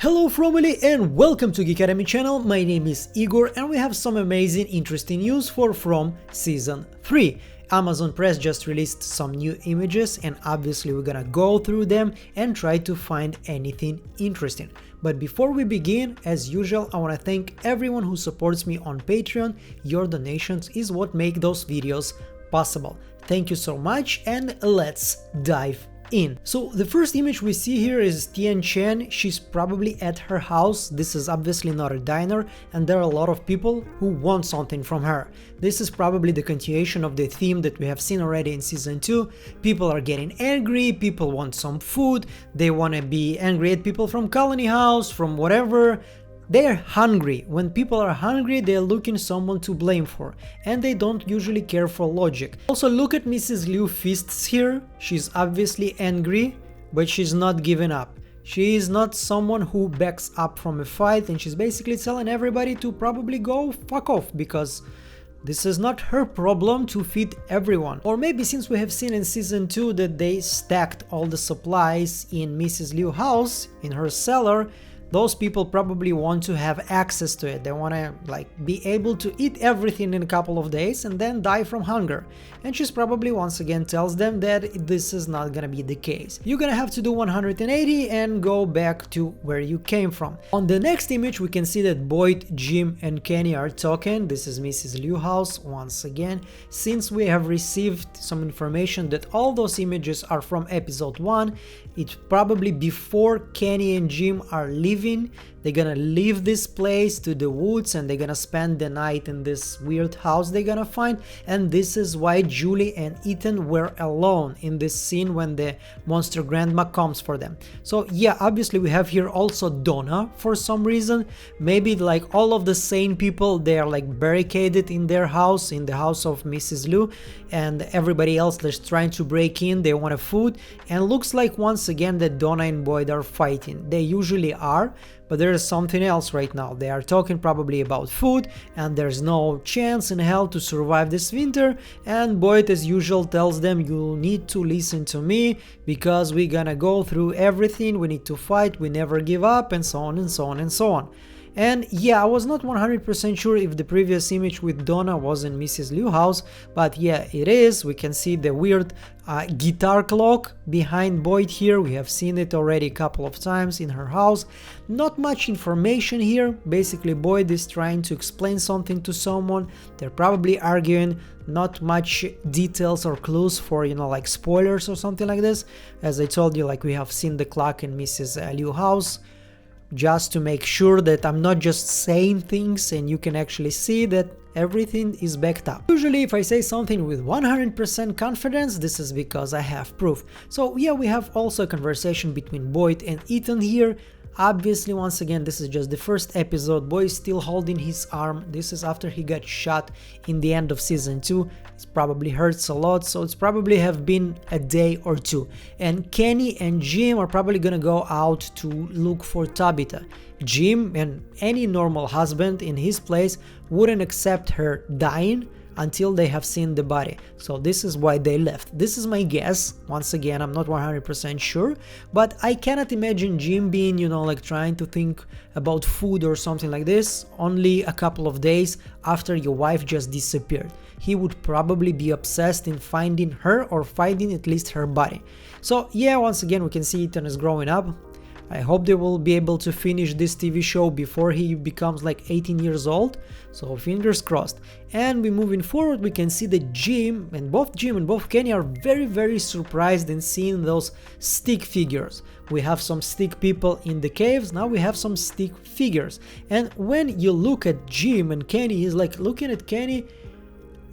Hello family and welcome to Geek Academy channel. My name is Igor and we have some amazing interesting news for From Season 3. Amazon Press just released some new images and obviously we're gonna go through them and try to find anything interesting. But before we begin, as usual, I want to thank everyone who supports me on Patreon. Your donations is what make those videos possible. Thank you so much and let's dive in. So the first image we see here is Tian Chen. She's probably at her house. This is obviously not a diner and there are a lot of people who want something from her. This is probably the continuation of the theme that we have seen already in season 2. People are getting angry, people want some food, they want to be angry at people from Colony House, from whatever. They're hungry. When people are hungry, they're looking someone to blame for, and they don't usually care for logic. Also, look at Mrs. Liu fists here. She's obviously angry, but she's not giving up. She is not someone who backs up from a fight, and she's basically telling everybody to probably go fuck off, because this is not her problem to feed everyone. Or maybe since we have seen in season 2 that they stacked all the supplies in Mrs. Liu's house, in her cellar, those people probably want to have access to it. They want to be able to eat everything in a couple of days and then die from hunger. And she's probably once again tells them that this is not gonna be the case. You're gonna have to do 180 and go back to where you came from. On the next image we can see that Boyd, Jim and Kenny are talking. This is Mrs. Liu's house once again. Since we have received some information that all those images are from episode 1, it's probably before Kenny and Jim are leaving. They're gonna leave this place to the woods and they're gonna spend the night in this weird house they're gonna find, and this is why Julie and Ethan were alone in this scene when the monster grandma comes for them. So yeah, obviously we have here also Donna for some reason. Maybe like all of the sane people, they are like barricaded in their house, in the house of Mrs. Liu, and everybody else that's trying to break in, they want a food, and looks like once again that Donna and Boyd are fighting. They usually are, but there is something else right now. They are talking probably about food and there's no chance in hell to survive this winter, and Boyd as usual tells them, you need to listen to me because we're gonna go through everything, we need to fight, we never give up, and so on and so on and so on. And yeah, I was not 100% sure if the previous image with Donna was in Mrs. Liu's house, but yeah, it is. We can see the weird guitar clock behind Boyd here. We have seen it already a couple of times in her house. Not much information here. Basically, Boyd is trying to explain something to someone. They're probably arguing. Not much details or clues for, like spoilers or something like this. As I told you, like we have seen the clock in Mrs. Liu's house, just to make sure that I'm not just saying things and you can actually see that everything is backed up. Usually if I say something with 100% confidence, this is because I have proof. So yeah, we have also a conversation between Boyd and Ethan here. Obviously, once again, this is just the first episode. Boyd is still holding his arm. This is after he got shot in the end of season 2. It probably hurts a lot, so it's probably have been a day or two. And Kenny and Jim are probably gonna go out to look for Tabitha. Jim, and any normal husband in his place, wouldn't accept her dying until they have seen the body. So this is why they left. This is my guess. Once again, I'm not 100% sure, but I cannot imagine Jim being, trying to think about food or something like this only a couple of days after your wife just disappeared. He would probably be obsessed in finding her or finding at least her body. So yeah, once again, we can see Ethan is growing up. I hope they will be able to finish this TV show before he becomes like 18 years old, so fingers crossed. And we moving forward, we can see that Jim and both Kenny are very surprised in seeing those stick figures. We have some stick people in the caves, now we have some stick figures. And when you look at Jim and Kenny, he's like looking at Kenny,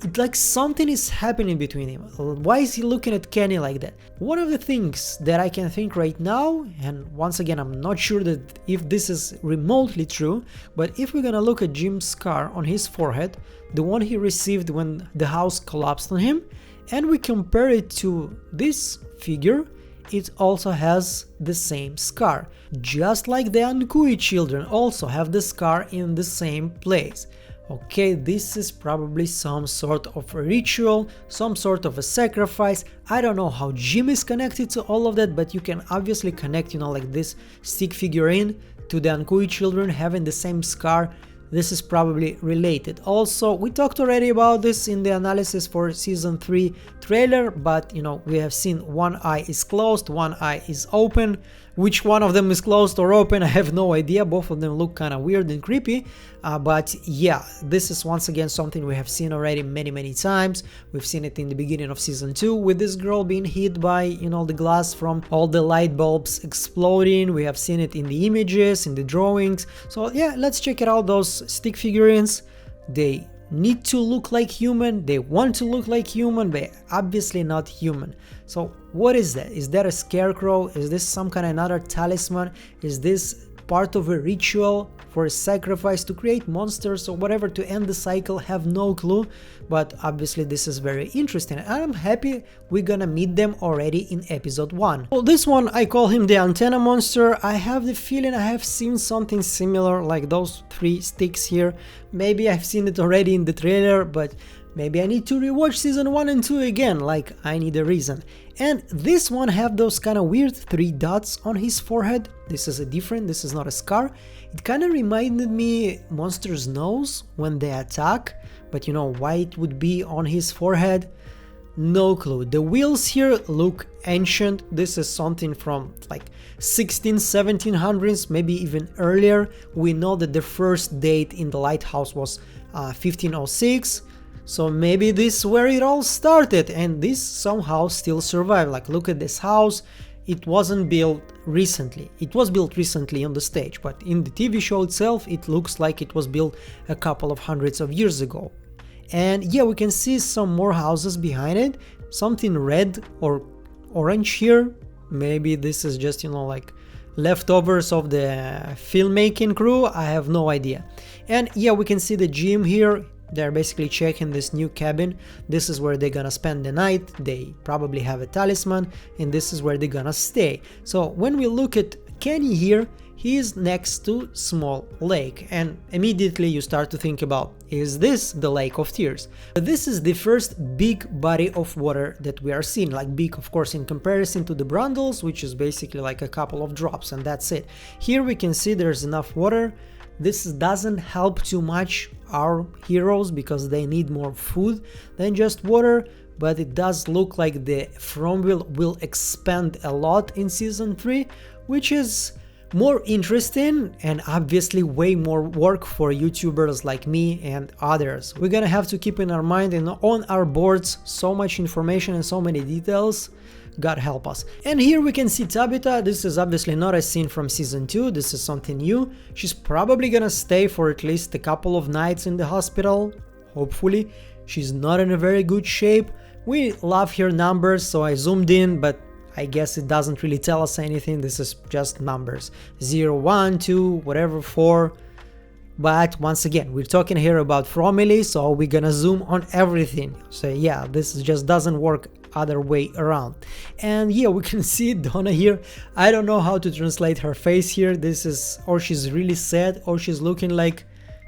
it's like something is happening between him. Why is he looking at Kenny like that? One of the things that I can think right now, and once again I'm not sure that if this is remotely true, but if we're gonna look at Jim's scar on his forehead, the one he received when the house collapsed on him, and we compare it to this figure, it also has the same scar. Just like the Ankui children also have the scar in the same place. Okay, this is probably some sort of a ritual, some sort of a sacrifice. I don't know how Jim is connected to all of that, but you can obviously connect, like this stick figurine to the Ankui children having the same scar. This is probably related. Also, we talked already about this in the analysis for season 3 trailer, but you know, we have seen one eye is closed, one eye is open. Which one of them is closed or open, I have no idea. Both of them look kind of weird and creepy, but yeah, this is once again something we have seen already many times. We've seen it in the beginning of season 2 with this girl being hit by, you know, the glass from all the light bulbs exploding. We have seen it in the images, in the drawings. So yeah, let's check it out. Those stick figurines, they need to look like human, they want to look like human, but obviously not human. So what is that? Is that a scarecrow? Is this some kind of another talisman? Is this part of a ritual for a sacrifice to create monsters or whatever to end the cycle? Have no clue, but obviously this is very interesting and I'm happy we're gonna meet them already in episode 1. Well, this one I call him the antenna monster. I have the feeling I have seen something similar like those 3 sticks here. Maybe I've seen it already in the trailer, but maybe I need to rewatch season 1 and 2 again, like I need a reason. And this one have those kind of weird 3 dots on his forehead. This is a different, this is not a scar. It kind of reminded me monster's nose when they attack, but you know why it would be on his forehead? No clue. The wheels here look ancient. This is something from like 1700s, maybe even earlier. We know that the first date in the lighthouse was 1506. So maybe this is where it all started and this somehow still survived. Like look at this house, it wasn't built recently. It was built recently on the stage, but in the TV show itself it looks like it was built a couple of hundreds of years ago. And yeah, we can see some more houses behind it, something red or orange here. Maybe this is just, you know, like leftovers of the filmmaking crew, I have no idea. And yeah, we can see the gym here. They're basically checking this new cabin. This is where they're gonna spend the night. They probably have a talisman and this is where they're gonna stay. So when we look at Kenny here, he is next to small lake and immediately you start to think about, is this the Lake of Tears? This is the first big body of water that we are seeing, like big of course in comparison to the Brundles, which is basically like a couple of drops and that's it. Here we can see there's enough water. This doesn't help too much our heroes because they need more food than just water, but it does look like the From will expand a lot in season 3, which is more interesting and obviously way more work for YouTubers like me and others. We're gonna have to keep in our mind and on our boards so much information and so many details. God help us. And here we can see Tabitha. This is obviously not a scene from season 2, this is something new. She's probably gonna stay for at least a couple of nights in the hospital, hopefully. She's not in a very good shape. We love her numbers, so I zoomed in, but I guess it doesn't really tell us anything. This is just numbers, 0, 1, 2, whatever, 4. But once again, we're talking here about Fromily, so we're gonna zoom on everything. So yeah, this just doesn't work other way around. And yeah, we can see Donna here. I don't know how to translate her face here. This is, or she's really sad, or she's looking like,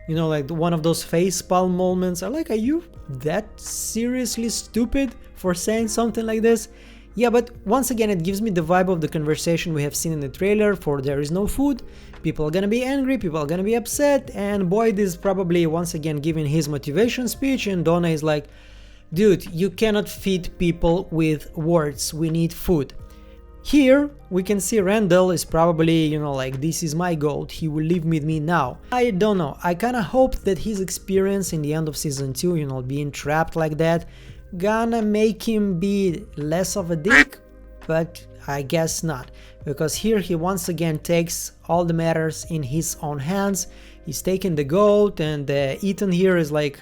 you know, like one of those face palm moments. I'm like, are you that seriously stupid for saying something like this? Yeah, but once again, it gives me the vibe of the conversation we have seen in the trailer for there is no food, people are gonna be angry, people are gonna be upset, and Boyd is probably once again giving his motivation speech, and Donna is like, dude, you cannot feed people with words, we need food. Here we can see Randall is probably, you know, like, this is my goat, he will live with me now. I don't know, I kinda hope that his experience in the end of season 2, you know, being trapped like that, gonna make him be less of a dick, but I guess not, because here he once again takes all the matters in his own hands. He's taking the goat, and Ethan here is like,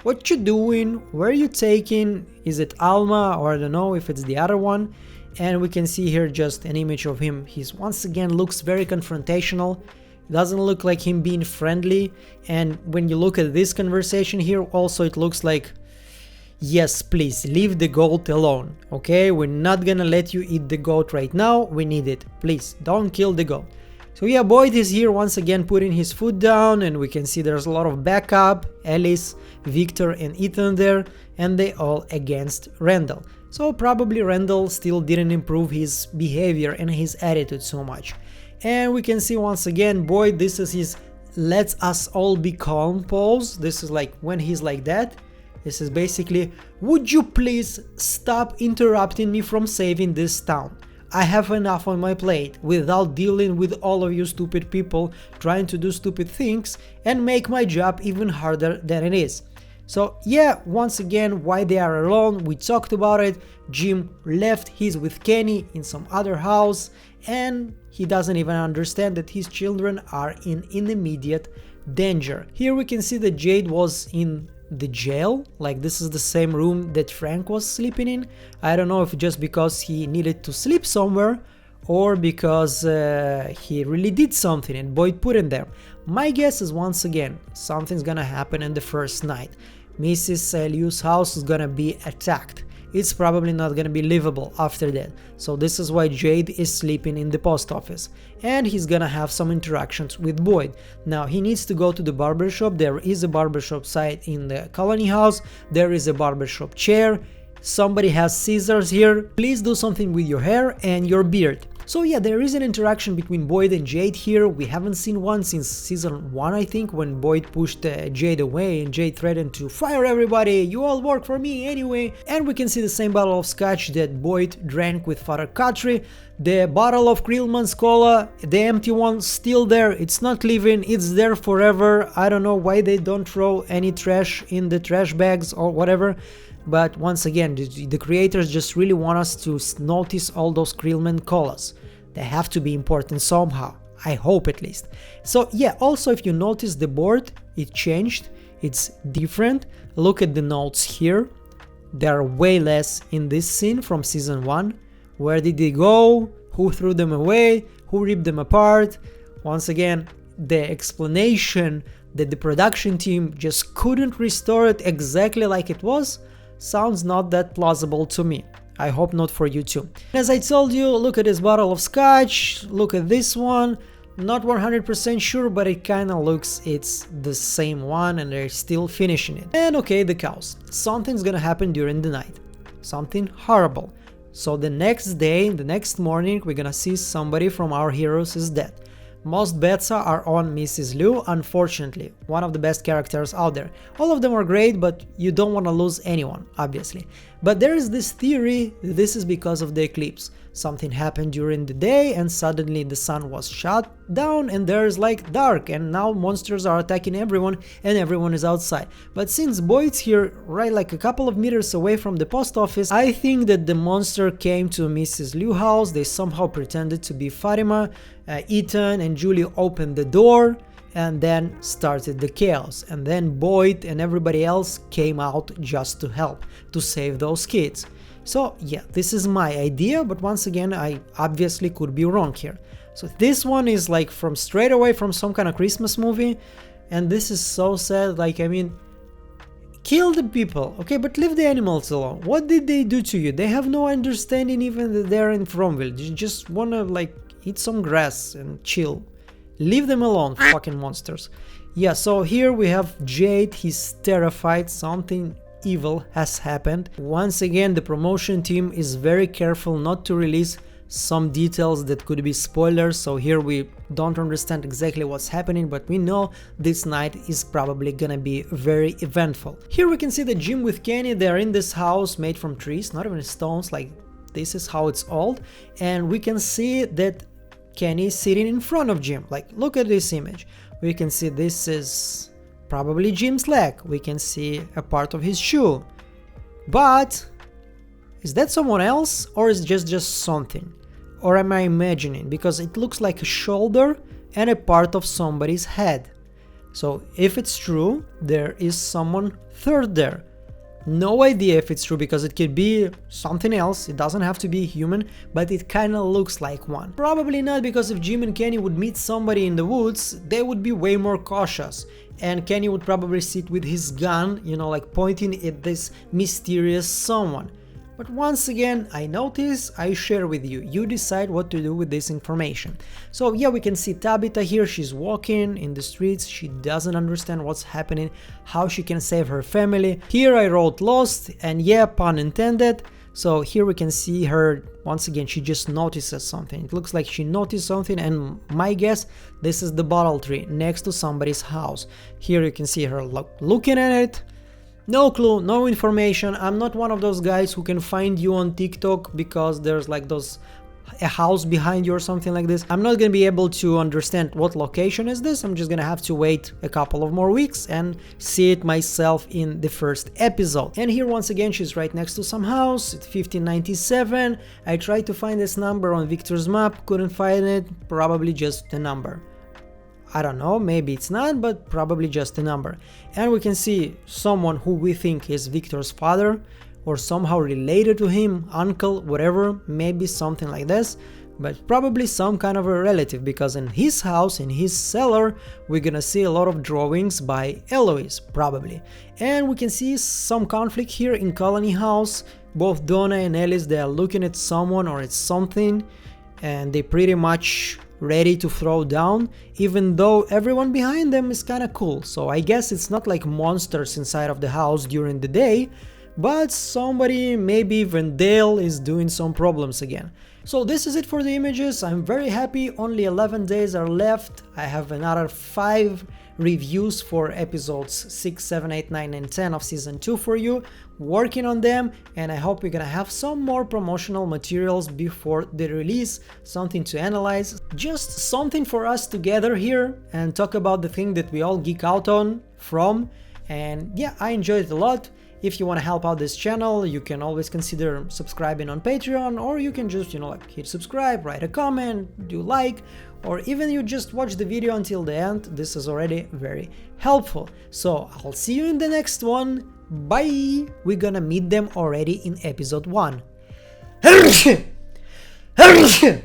what you doing, where are you taking, is it Alma, or I don't know if it's the other one. And we can see here just an image of him. He's once again looks very confrontational, doesn't look like him being friendly. And when you look at this conversation here also, it looks like, yes, please leave the goat alone, okay? We're not gonna let you eat the goat right now, we need it, please don't kill the goat. So yeah, Boyd is here once again putting his foot down, and we can see there's a lot of backup, Alice, Victor and Ethan there, and they all against Randall. So probably Randall still didn't improve his behavior and his attitude so much. And we can see once again Boyd, this is his "let's us all be calm" pose. This is like when he's like that. This is basically, would you please stop interrupting me from saving this town? I have enough on my plate without dealing with all of you stupid people trying to do stupid things and make my job even harder than it is. So yeah, once again, why they are alone, we talked about it. Jim left, he's with Kenny in some other house, and he doesn't even understand that his children are in immediate danger. Here we can see that Jade was in the jail, like this is the same room that Frank was sleeping in. I don't know if just because he needed to sleep somewhere or because he really did something and Boyd put him there. My guess is once again something's gonna happen in the first night. Mrs. Liu's house is gonna be attacked. It's probably not gonna be livable after that. So this is why Jade is sleeping in the post office. And he's gonna have some interactions with Boyd. Now he needs to go to the barbershop. There is a barbershop site in the colony house. There is a barbershop chair. Somebody has scissors here. Please do something with your hair and your beard. So yeah, there is an interaction between Boyd and Jade here. We haven't seen one since season 1, I think, when Boyd pushed Jade away and Jade threatened to fire everybody, you all work for me anyway. And we can see the same bottle of scotch that Boyd drank with Father Katri. The bottle of Krillman's cola, the empty one, still there. It's not leaving, it's there forever. I don't know why they don't throw any trash in the trash bags or whatever. But once again, the creators just really want us to notice all those Krillman colas. They have to be important somehow. I hope at least. So yeah, also if you notice the board, it changed. It's different. Look at the notes here. There are way less in this scene from season 1. Where did they go? Who threw them away? Who ripped them apart? Once again, the explanation that the production team just couldn't restore it exactly like it was sounds not that plausible to me. I hope not for you too. As I told you, look at this bottle of scotch, look at this one. Not 100% sure, but it kinda looks it's the same one and they're still finishing it. And okay, the cows. Something's gonna happen during the night. Something horrible. So the next day, the next morning, we're gonna see somebody from our heroes is dead. Most bets are on Mrs. Liu, unfortunately, one of the best characters out there. All of them are great, but you don't want to lose anyone, obviously. But there is this theory that this is because of the eclipse. Something happened during the day and suddenly the sun was shut down and there's like dark and now monsters are attacking everyone and everyone is outside. But since Boyd's here right like a couple of meters away from the post office, I think that the monster came to Mrs. Liu's house. They somehow pretended to be Fatima. Ethan and Julie opened the door and then started the chaos, and then Boyd and everybody else came out just to help, to save those kids. So yeah, this is my idea, but once again I obviously could be wrong here. So this one is like from straight away from some kind of Christmas movie, and this is so sad. Like, I mean, kill the people, okay, but leave the animals alone. What did they do to you? They have no understanding even that they're in Fromville. You just wanna like eat some grass and chill. Leave them alone, fucking monsters. Yeah, so here we have Jade. He's terrified. Something evil has happened. Once again, the promotion team is very careful not to release some details that could be spoilers. So here we don't understand exactly what's happening, but we know this night is probably gonna be very eventful. Here we can see that Jim with Kenny, they're in this house made from trees, not even stones, like this is how it's old. And we can see that Kenny is sitting in front of Jim. Like, look at this image. We can see this is probably Jim's leg. We can see a part of his shoe. But is that someone else or is it just something? Or am I imagining? Because it looks like a shoulder and a part of somebody's head. So if it's true, there is someone third there. No idea if it's true because it could be something else. It doesn't have to be human, but it kind of looks like one. Probably not, because if Jim and Kenny would meet somebody in the woods, they would be way more cautious. And Kenny would probably sit with his gun, you know, like pointing at this mysterious someone. But once again, I notice, I share with you. You decide what to do with this information. So yeah, we can see Tabitha here. She's walking in the streets. She doesn't understand what's happening, how she can save her family. Here I wrote lost, and yeah, pun intended. So here we can see her once again. She just notices something. It looks like she noticed something, and my guess, this is the bottle tree next to somebody's house. Here you can see her looking at it. No clue, no information. I'm not one of those guys who can find you on TikTok because there's like a house behind you or something like this. I'm not gonna be able to understand what location is this. I'm just gonna have to wait a couple of more weeks and see it myself in the first episode. And here once again she's right next to some house. It's 1597. I tried to find this number on Victor's map, couldn't find it. Probably just a number. I don't know, maybe it's not, but probably just a number. And we can see someone who we think is Victor's father, or somehow related to him, uncle, whatever, maybe something like this, but probably some kind of a relative, because in his house, in his cellar, we're gonna see a lot of drawings by Eloise, probably. And we can see some conflict here in Colony House. Both Donna and Alice, they are looking at someone or at something, and they pretty much ready to throw down, even though everyone behind them is kind of cool. So I guess it's not like monsters inside of the house during the day, but somebody, maybe even Dale, is doing some problems again. So this is it for the images. I'm very happy. Only 11 days are left. I have another 5 reviews for episodes 6, 7, 8, 9 and 10 of season 2 for you, working on them, and I hope we're gonna have some more promotional materials before the release, something to analyze, just something for us to gather here and talk about the thing that we all geek out on from. And yeah, I enjoyed it a lot. If you want to help out this channel, you can always consider subscribing on Patreon, or you can just, like, hit subscribe, write a comment, do like, or even you just watch the video until the end. This is already very helpful. So I'll see you in the next one. Bye! We're gonna meet them already in episode 1.